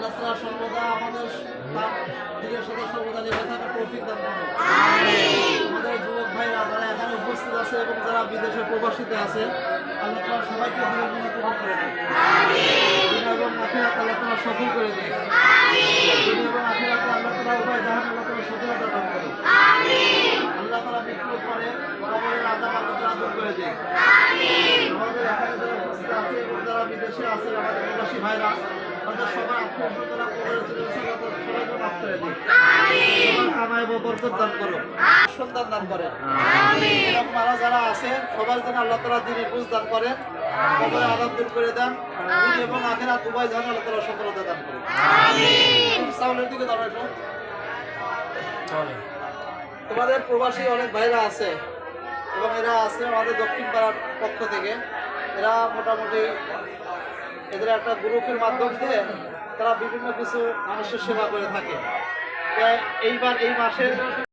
আল্লাহ তাআলা সর্বদা আমাদের তার দিনের সাথে সর্বদা লেগে থাকার তৌফিক দান করুন। আমাদের যুবক ভাইরা যারা এখানে উপস্থিত আছে এবং যারা বিদেশে প্রবাসীতে আছে, আল্লাহ তাআলা সবাইকে দিনের জন্য কবুল করে দেন। দুনিয়া এবং আখিরাতে আল্লাহ তাআলা সফল করে দেন। দুনিয়া এবং আখিরাতে আল্লাহ তাআলা উভয় জাহান আল্লাহ তাআলা সফলতা দান করুন। আল্লাহ তাআলা মৃত্যুর পরে কবরের আযাব আল্লাহ তাআলা দূর করে দেন। আমাদের এখানে যারা উপস্থিত আছে এবং যারা বিদেশে আছে, আমাদের প্রবাসী ভাইরা, তাদের সবার আত্মীয়স্বজনরা কবরে চলে গেছে, সবাইকে মাফ করে দিন। সবার কামাই বরকত দান করো, সন্তান দান করেন। এরকম আরো যারা আছে সবার জন্য আল্লাহ তাআলা দ্বীনের বুঝ দান করেন, কবরের আযাব দূর করে দেন, দুনিয়া এবং আখিরাত উভয় জাহান আল্লাহ তাআলা সফলতা দান করেন। সাউলের দিকে দাঁড়াও একটু। তোমাদের প্রবাসী অনেক ভাইরা আছে এবং এরা আছে আমাদের দক্ষিণ পাড়ার পক্ষ থেকে। এরা মোটামুটি এদের একটা গ্রুপের মাধ্যম দিয়ে তারা বিভিন্ন কিছু মানুষের সেবা করে থাকে। এইবার এই মাসে